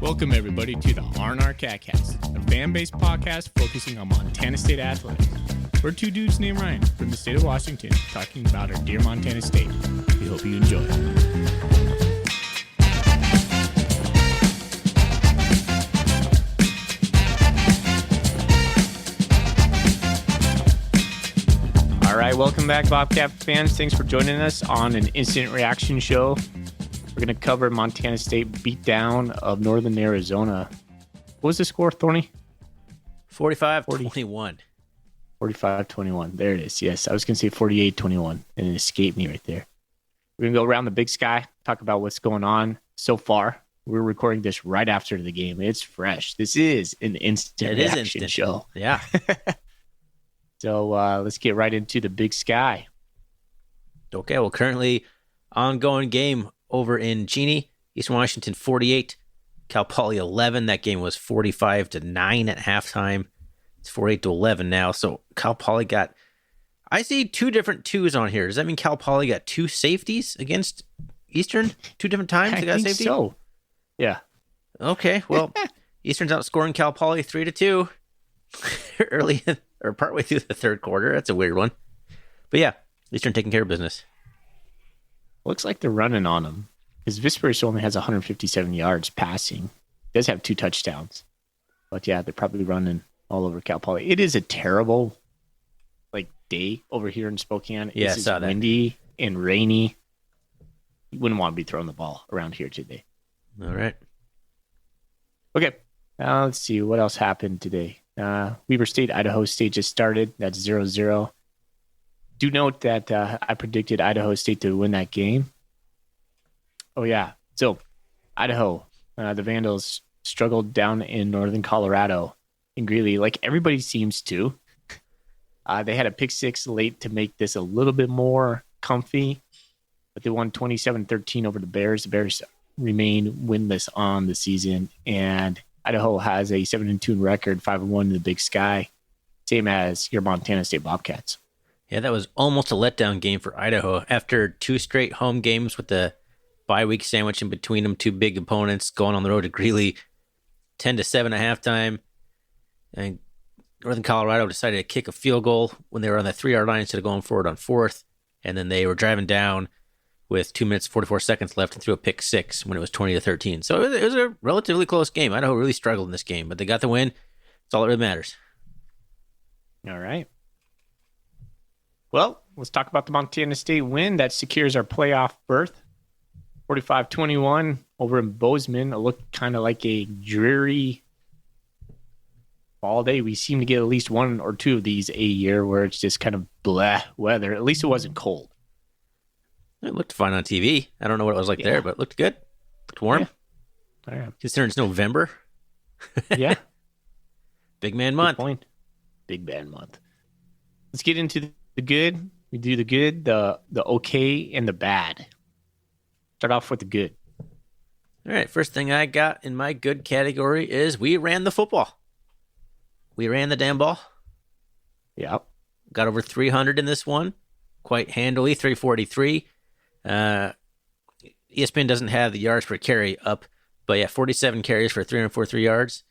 Welcome, everybody, to the R&R Catcast, a fan-based podcast focusing on Montana State athletics. We're two dudes named Ryan from the state of Washington talking about our dear Montana State. We hope you enjoy. All right, welcome back, Bobcat fans. Thanks for joining us on an instant reaction show. We're going to cover Montana State beatdown of Northern Arizona. What was the score, Thorny? 45-21. 45-21. There it is. Yes, I was going to say 48-21, and it escaped me right there. We're going to go around the big sky, talk about what's going on so far. We're recording this right after the game. It's fresh. This is an instant reaction show. Yeah. So let's get right into the big sky. Okay, well, currently ongoing game over in Cheney, Eastern Washington 48, Cal Poly 11. That game was 45-9 at halftime. It's 48-11 now. So Cal Poly got, I see two different twos on here. Does that mean Cal Poly got two safeties against Eastern? Two different times they got think safety? So. Yeah. Okay, well, Eastern's outscoring Cal Poly 3-2 early or partway through the third quarter. That's a weird one. But yeah, Eastern taking care of business. Looks like they're running on him. Because Vespers only has 157 yards passing. Does have 2 touchdowns. But yeah, they're probably running all over Cal Poly. It is a terrible day over here in Spokane. Yeah, it's windy and rainy. You wouldn't want to be throwing the ball around here today. All right. Okay. Let's see. What else happened today? Weber State, Idaho State just started. That's 0-0. Do note that I predicted Idaho State to win that game. Oh, yeah. So, Idaho, the Vandals struggled down in northern Colorado in Greeley, like everybody seems to. They had a pick six late to make this a little bit more comfy, but they won 27-13 over the Bears. The Bears remain winless on the season, and Idaho has a 7-2 record, 5-1 in the Big Sky, same as your Montana State Bobcats. Yeah, that was almost a letdown game for Idaho. After 2 straight home games with the bye-week sandwich in between them, 2 big opponents going on the road to Greeley, 10-7 at halftime. And Northern Colorado decided to kick a field goal when they were on the 3-yard line instead of going forward on 4th. And then they were driving down with 2 minutes, 44 seconds left and threw a pick 6 when it was 20-13. So it was a relatively close game. Idaho really struggled in this game, but they got the win. That's all that really matters. All right. Well, let's talk about the Montana State win that secures our playoff berth. 45-21 over in Bozeman. It looked kind of like a dreary fall day. We seem to get at least 1 or 2 of these a year where it's just kind of blah weather. At least it wasn't cold. It looked fine on TV. I don't know what it was like there, but it looked good. Looked warm. Yeah. All right. Considering it's November. Yeah. Big man month. Good point. Big man month. Let's get into the good. We do the good, the okay, and the bad. Start off with the good. All right. First thing I got in my good category is we ran the football. We ran the damn ball. Yep. Got over 300 in this one. Quite handily, 343. ESPN doesn't have the yards per carry up, but yeah, 47 carries for 343 yards.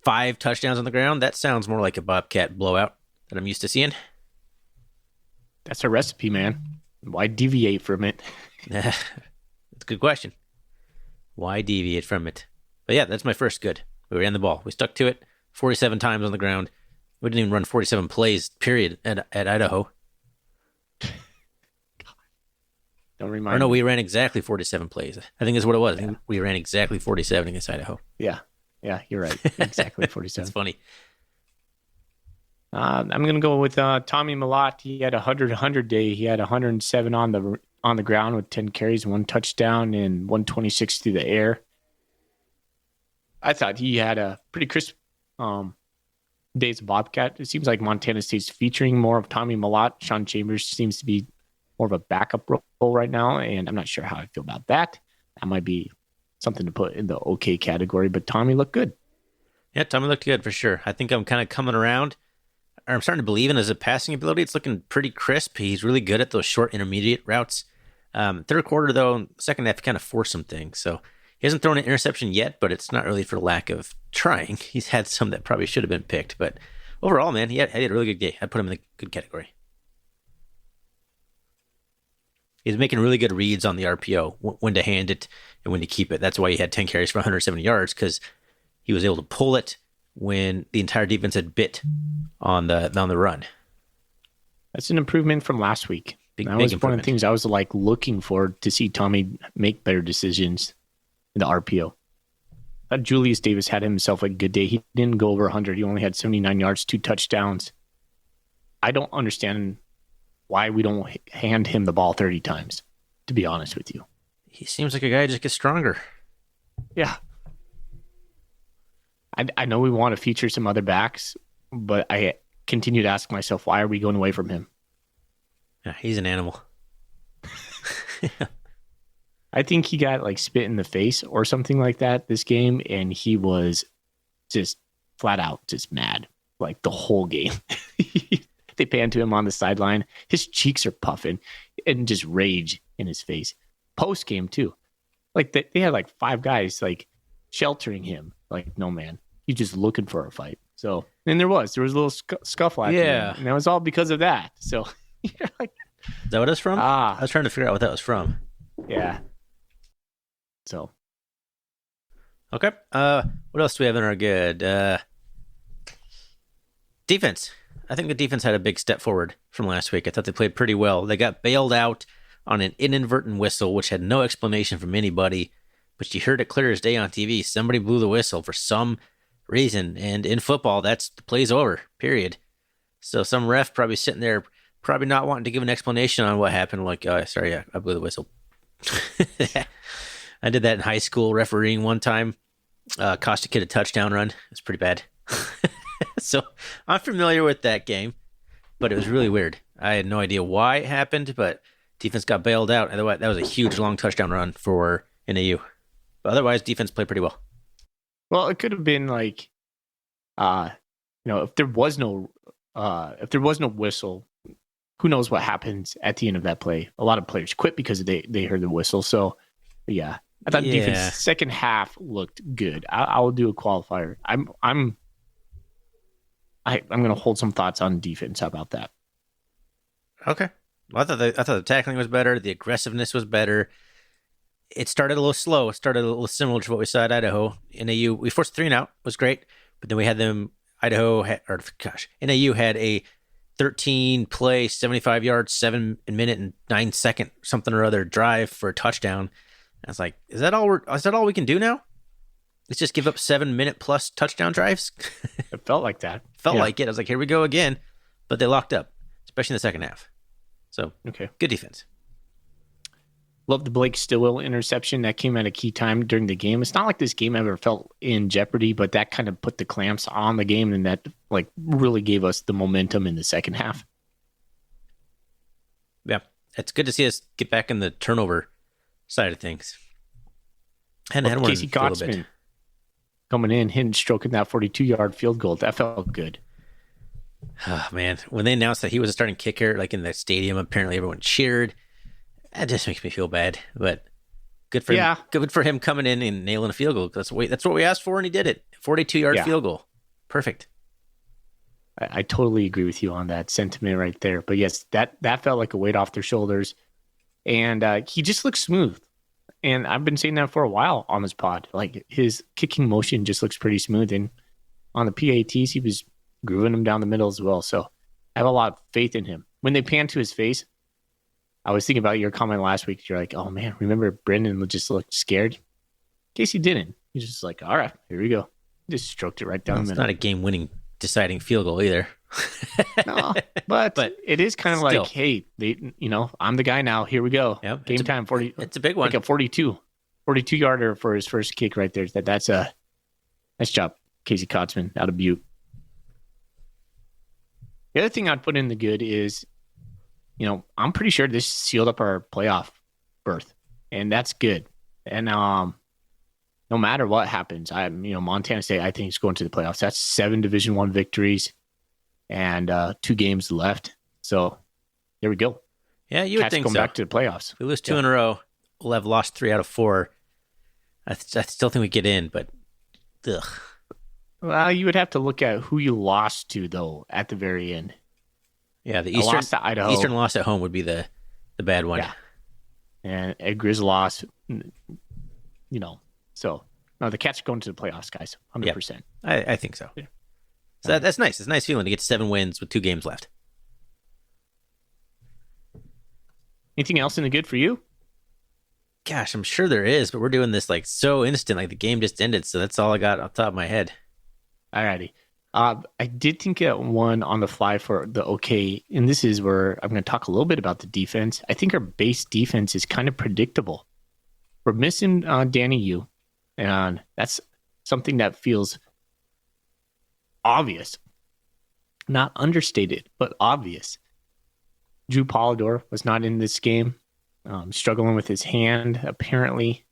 5 touchdowns on the ground. That sounds more like a Bobcat blowout that I'm used to seeing. That's a recipe, man. Why deviate from it? That's a good question. Why deviate from it? But yeah, that's my first good. We ran the ball. We stuck to it 47 times on the ground. We didn't even run 47 plays, period, at Idaho. Don't remind me. No, me. we ran exactly 47 plays. I think that's what it was. Yeah. We ran exactly 47 against Idaho. Yeah, you're right. Exactly 47. That's funny. I'm going to go with Tommy Malott. He had a 100 day. He had 107 on the ground with 10 carries, 1 touchdown, and 126 through the air. I thought he had a pretty crisp day as a Bobcat. It seems like Montana State's featuring more of Tommy Malott. Sean Chambers seems to be more of a backup role right now, and I'm not sure how I feel about that. That might be something to put in the okay category, but Tommy looked good. Yeah, Tommy looked good for sure. I think I'm kind of coming around. I'm starting to believe in his passing ability. It's looking pretty crisp. He's really good at those short intermediate routes. Third quarter, though, second half, he kind of forced some things. So He hasn't thrown an interception yet, but it's not really for lack of trying. He's had some that probably should have been picked, but overall, man, he had a really good game. I'd put him in the good category. He's making really good reads on the RPO, when to hand it and when to keep it. That's why he had 10 carries for 170 yards, because he was able to pull it when the entire defense had bit on the run. That's an improvement from last week. That was one of the things I was like looking for to see Tommy make better decisions in the RPO. Julius Davis had himself a good day. He didn't go over 100. He only had 79 yards, 2 touchdowns. I don't understand why we don't hand him the ball 30 times, to be honest with you. He seems like a guy who just gets stronger. Yeah. I know we want to feature some other backs, but I continue to ask myself, why are we going away from him? Yeah, he's an animal. I think he got like spit in the face or something like that this game, and he was just flat out just mad like the whole game. They pan to him on the sideline. His cheeks are puffing and just rage in his face. Post game too. Like they had like 5 guys like sheltering him. Like, no, man, he's just looking for a fight. So, and there was a little scuffle at the end, and that was all because of that. So, you're like, is that what it's from? I was trying to figure out what that was from. Yeah. So, okay. What else do we have in our good defense? I think the defense had a big step forward from last week. I thought they played pretty well. They got bailed out on an inadvertent whistle, which had no explanation from anybody, but you heard it clear as day on TV. Somebody blew the whistle for some reason, and in football, the play's over, period. So some ref probably sitting there, probably not wanting to give an explanation on what happened, like, sorry, I blew the whistle. I did that in high school refereeing one time. Cost a kid a touchdown run. It's pretty bad. So I'm familiar with that game, but it was really weird. I had no idea why it happened, but defense got bailed out. Otherwise, that was a huge long touchdown run for NAU. But otherwise, defense played pretty well. Well, it could have been like, if there was no whistle, who knows what happens at the end of that play? A lot of players quit because they heard the whistle. So, yeah, I thought defense second half looked good. I will do a qualifier. I'm going to hold some thoughts on defense. How about that? Okay. Well, I thought the tackling was better. The aggressiveness was better. It started a little slow. It started a little similar to what we saw at Idaho. NAU, we forced 3 and out. It was great. But then we had them, NAU had a 13-play, 75-yard, 7-minute and 9-second something or other drive for a touchdown. I was like, is that all we can do now? Let's just give up 7-minute plus touchdown drives. It felt like that. Like it. I was like, here we go again. But they locked up, especially in the second half. So, okay, good defense. Love the Blake Stillwell interception. That came at a key time during the game. It's not like this game ever felt in jeopardy, but that kind of put the clamps on the game, and that like really gave us the momentum in the second half. Yeah, it's good to see us get back in the turnover side of things. And had one Casey Kotzman coming in, stroking that 42-yard field goal. That felt good. Oh, man. When they announced that he was a starting kicker, like in the stadium, apparently everyone cheered. That just makes me feel bad. But good for him. Good for him coming in and nailing a field goal. That's what we asked for, and he did it. 42-yard field goal. Perfect. I totally agree with you on that sentiment right there. But yes, that felt like a weight off their shoulders. And he just looks smooth. And I've been saying that for a while on this pod. Like, his kicking motion just looks pretty smooth. And on the PATs, he was grooving them down the middle as well. So I have a lot of faith in him. When they pan to his face, I was thinking about your comment last week. You're like, oh, man, remember Brendan just looked scared? Casey didn't. He's just like, all right, here we go. Just stroked it right down the middle. It's not a game-winning deciding field goal either. No, but it is kind of still, like, hey, I'm the guy now. Here we go. Yep, game time. 40. It's a big one. Like a 42-yarder for his first kick right there. That's a nice job, Casey Kotzman out of Butte. The other thing I'd put in the good is, I'm pretty sure this sealed up our playoff berth, and that's good. And no matter what happens, Montana State, I think, is going to the playoffs. That's 7 Division I victories and 2 games left. So there we go. Yeah, you would think going back to the playoffs. If we lose 2 in a row, we'll have lost 3 out of 4. I still think we get in, but ugh. Well, you would have to look at who you lost to, though, at the very end. Yeah, the I Eastern lost to Idaho. Eastern loss at home would be the bad one. Yeah. And a Grizz loss, So, no, the Cats are going to the playoffs, guys. 100%. Yep. I think so. Yeah. So that's nice. It's a nice feeling to get 7 wins with 2 games left. Anything else in the good for you? Gosh, I'm sure there is, but we're doing this like so instant, like the game just ended. So that's all I got off the top of my head. Alrighty. I did think of one on the fly for the okay, and this is where I'm going to talk a little bit about the defense. I think our base defense is kind of predictable. We're missing Danny Yu, and that's something that feels obvious, not understated, but obvious. Drew Polidor was not in this game, struggling with his hand, apparently.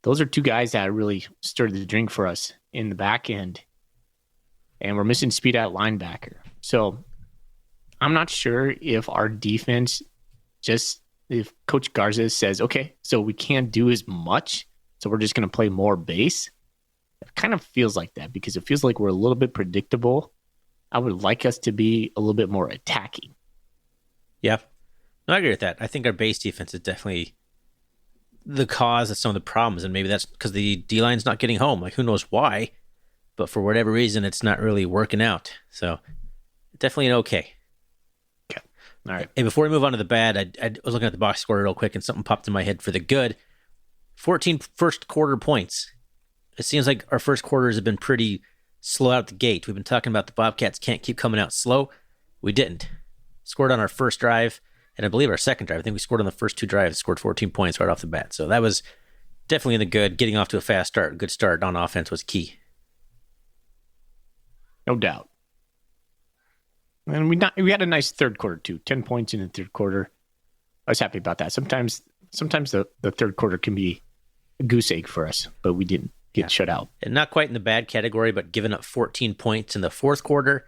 Those are 2 guys that really stirred the drink for us in the back end. And we're missing speed at linebacker. So I'm not sure if our defense if Coach Garza says, okay, so we can't do as much, so we're just going to play more base. It kind of feels like that because it feels like we're a little bit predictable. I would like us to be a little bit more attacking. Yeah. No, I agree with that. I think our base defense is definitely the cause of some of the problems, and maybe that's because the D-line's not getting home. Like, who knows why? But for whatever reason, it's not really working out. So definitely an okay. Okay. All right. And before we move on to the bad, I was looking at the box score real quick, and something popped in my head for the good. 14 first quarter points. It seems like our first quarters have been pretty slow out the gate. We've been talking about the Bobcats can't keep coming out slow. We didn't. Scored on our first drive, and I believe our second drive. I think we scored on the first 2 drives, scored 14 points right off the bat. So that was definitely in the good. Getting off to a fast start, good start on offense was key. No doubt. And we had a nice third quarter too. 10 points in the third quarter. I was happy about that. Sometimes the third quarter can be a goose egg for us, but we didn't get shut out. And not quite in the bad category, but giving up 14 points in the fourth quarter,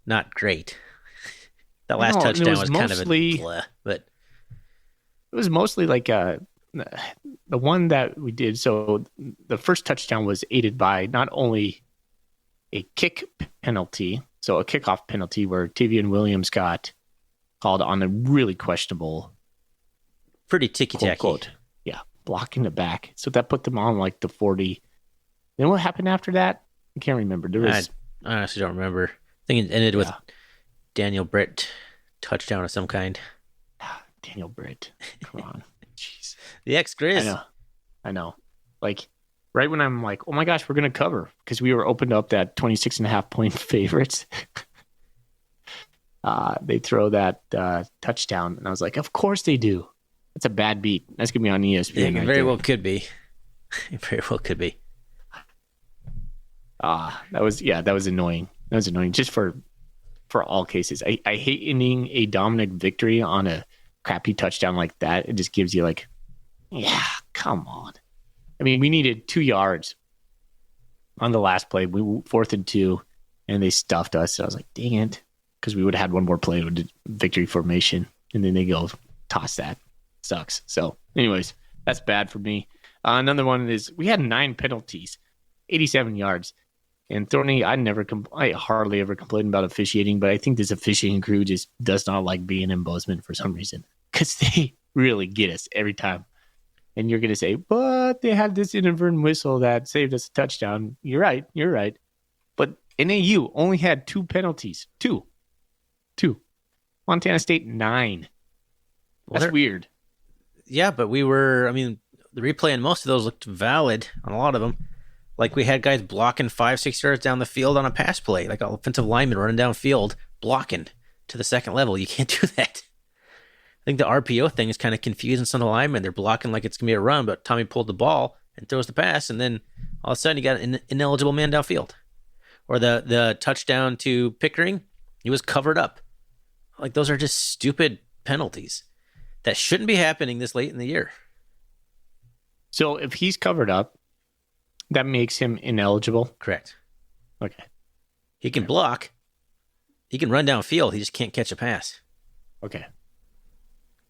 not great. That last touchdown was kind of a bleh, but it was mostly like the one that we did. So the first touchdown was aided by not only a kick penalty, so a kickoff penalty where Tavian Williams got called on a really questionable, pretty ticky-tacky. Yeah, blocking the back. So that put them on like the 40. Then what happened after that? I can't remember. I honestly don't remember. I think it ended with Daniel Britt touchdown of some kind. Daniel Britt. Come on. Jeez. The ex-Grizz. I know. Like, right when I'm like, oh my gosh, we're going to cover because we were opened up that 26.5 point favorites. They throw that touchdown. And I was like, of course they do. That's a bad beat. That's going to be on ESPN. It very well could be. It very well could be. That was annoying. That was annoying just for all cases. I hate ending a dominant victory on a crappy touchdown like that. It just gives you like, yeah, come on. I mean, we needed 2 yards on the last play. We 4th and 2, and they stuffed us. And I was like, dang it, because we would have had one more play with victory formation, and then they go toss that. Sucks. So, anyways, that's bad for me. Another one is we had 9 penalties, 87 yards. And Thorny, I hardly ever complain about officiating, but I think this officiating crew just does not like being in Bozeman for some reason because they really get us every time. And you're going to say, but they had this inadvertent whistle that saved us a touchdown. You're right. But NAU only had 2 penalties. Two. Montana State 9. That's weird. Yeah, but the replay on most of those looked valid on a lot of them. Like we had guys blocking 5-6 yards down the field on a pass play, like an offensive lineman running downfield, blocking to the second level. You can't do that. I think the RPO thing is kind of confusing some of the linemen. They're blocking like it's going to be a run, but Tommy pulled the ball and throws the pass, and then all of a sudden you got an ineligible man downfield. Or the touchdown to Pickering, he was covered up. Like those are just stupid penalties that shouldn't be happening this late in the year. So if he's covered up, that makes him ineligible? Correct. Okay. He can block. He can run downfield. He just can't catch a pass. Okay.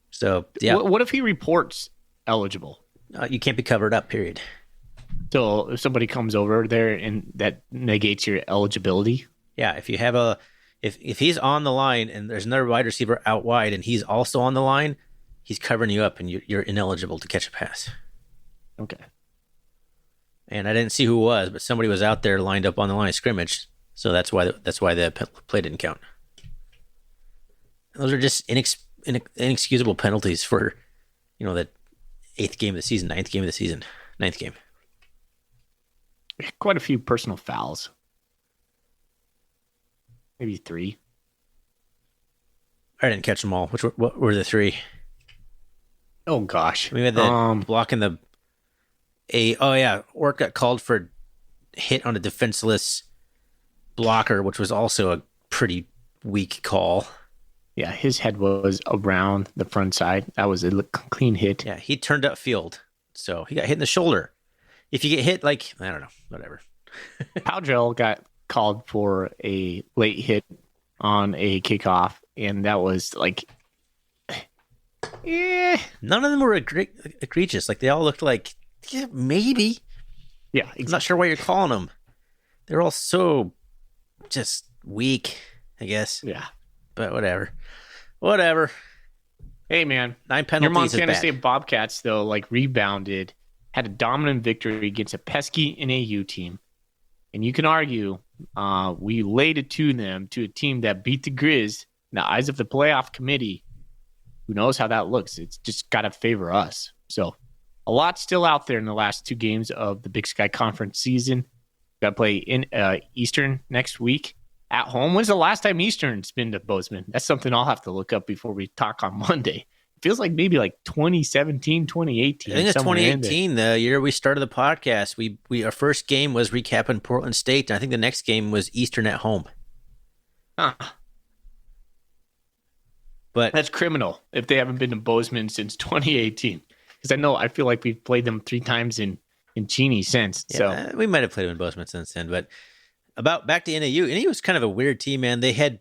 So, yeah. What if he reports eligible? You can't be covered up, period. So if somebody comes over there and that negates your eligibility. Yeah, if you have if he's on the line and there's another wide receiver out wide and he's also on the line, he's covering you up and you're ineligible to catch a pass. Okay. And I didn't see who it was, but somebody was out there lined up on the line of scrimmage, so that's why the play didn't count. Those are just inexcusable penalties for, the 8th game of the season, 9th game of the season, 9th game. Quite a few personal fouls. Maybe 3. I didn't catch them all. What were the 3? Oh gosh. We had the blocking the Ork got called for hit on a defenseless blocker, which was also a pretty weak call. Yeah, his head was around the front side. That was a clean hit. Yeah, he turned upfield, so he got hit in the shoulder. If you get hit, I don't know, whatever. Powdrell got called for a late hit on a kickoff, and that was None of them were egregious. They all looked like, yeah, maybe. Yeah, exactly. I'm not sure why you're calling them. They're all so just weak, I guess. Yeah. But whatever. Hey, man. 9 penalties. Your Montana State Bobcats, though, rebounded, had a dominant victory against a pesky NAU team. And you can argue we laid it to them, to a team that beat the Grizz in the eyes of the playoff committee. Who knows how that looks? It's just got to favor us. So a lot still out there in the last 2 games of the Big Sky Conference season. Got to play in Eastern next week at home. When's the last time Eastern's been to Bozeman? That's something I'll have to look up before we talk on Monday. It feels like maybe 2017, 2018. I think it's 2018, the year we started the podcast. We our first game was recapping Portland State, and I think the next game was Eastern at home. Huh. But that's criminal if they haven't been to Bozeman since 2018. Because I feel like we've played them 3 times in Cheney since. Yeah, so we might have played them in Bozeman since then. But back to NAU. NAU was kind of a weird team, man. They had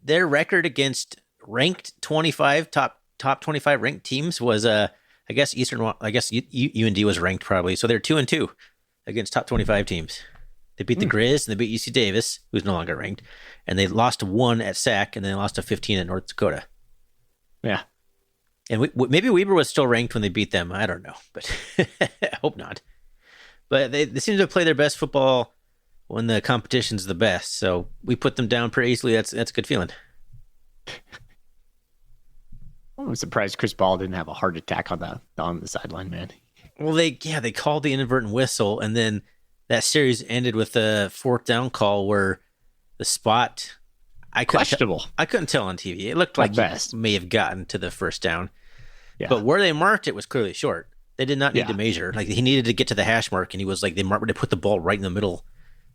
their record against ranked 25 top 25 ranked teams was I guess UND was ranked probably. So they're 2-2 against top 25 teams. They beat the Grizz and they beat UC Davis, who's no longer ranked, and they lost 1 at SAC and then they lost to 15 at North Dakota. Yeah. And maybe Weber was still ranked when they beat them. I don't know, but I hope not. But they seem to play their best football when the competition's the best. So we put them down pretty easily. That's a good feeling. I'm surprised Chris Ball didn't have a heart attack on the sideline, man. Well, they called the inadvertent whistle, and then that series ended with a 4th down call where the spot questionable. I couldn't tell on TV. It looked like he may have gotten to the 1st down. Yeah. But where they marked it was clearly short. They did not need to measure. He needed to get to the hash mark, and he was they put the ball right in the middle,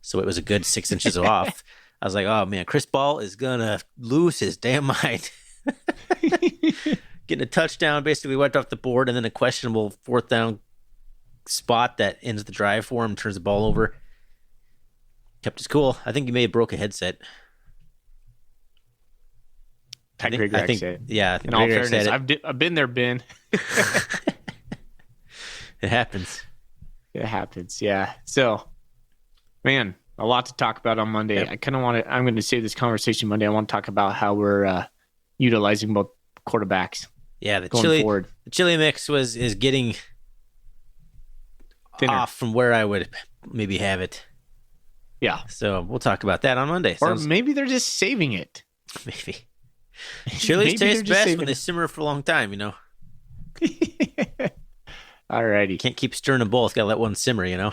so it was a good 6 inches off. I was like, oh man, Chris Ball is gonna lose his damn mind. Getting a touchdown, basically wiped off the board, and then a questionable 4th down spot that ends the drive for him, turns the ball over. Kept his cool. I think he may have broke a headset. I think yeah. In all fairness, I've been there, Ben. It happens. It happens, yeah. So, man, a lot to talk about on Monday. Yep. I kind of want to. I'm going to save this conversation Monday. I want to talk about how we're utilizing both quarterbacks. Yeah, the chili mix is getting thinner off from where I would maybe have it. Yeah. So we'll talk about that on Monday. Or maybe they're just saving it. Maybe. Chili's taste best when they simmer for a long time, Alrighty. Can't keep stirring them both. Got to let one simmer,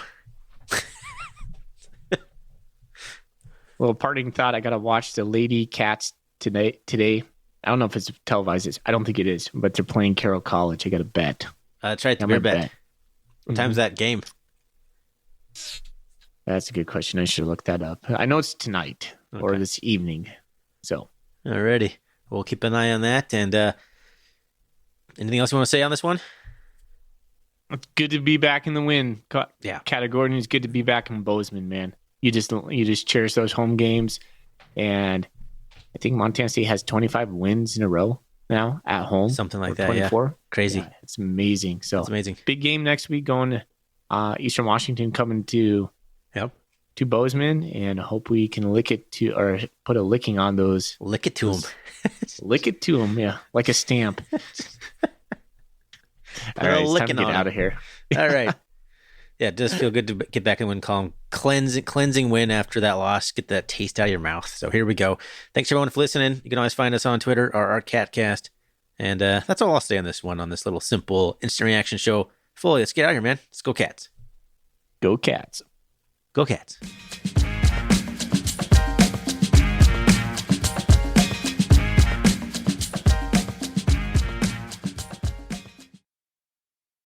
Well, parting thought, I got to watch the Lady Cats today. I don't know if it's televised. I don't think it is, but they're playing Carroll College. I got to bet. That's right. The beer bet. What time's that game? That's a good question. I should look that up. I know it's tonight or this evening. So, alrighty. We'll keep an eye on that. And anything else you want to say on this one? It's good to be back in the win category. It's good to be back in Bozeman, man. You just cherish those home games, and I think Montana State has 25 wins in a row now at home. Something like that, 24. Yeah. Crazy. Yeah, it's amazing. So it's amazing. Big game next week going Eastern Washington coming to Yep. Bozeman, and hope we can lick it to or put a licking on those. Lick it to them. Lick it to them, yeah, like a stamp. All right, it's time to get out of here. All right. Yeah, it does feel good to get back in the win column. Cleansing win after that loss. Get that taste out of your mouth. So here we go. Thanks everyone for listening. You can always find us on Twitter or our Catcast. And that's all I'll say on this one, on this little simple instant reaction show. Fully, let's get out of here, man. Let's go Cats. Go Cats. Go Cats.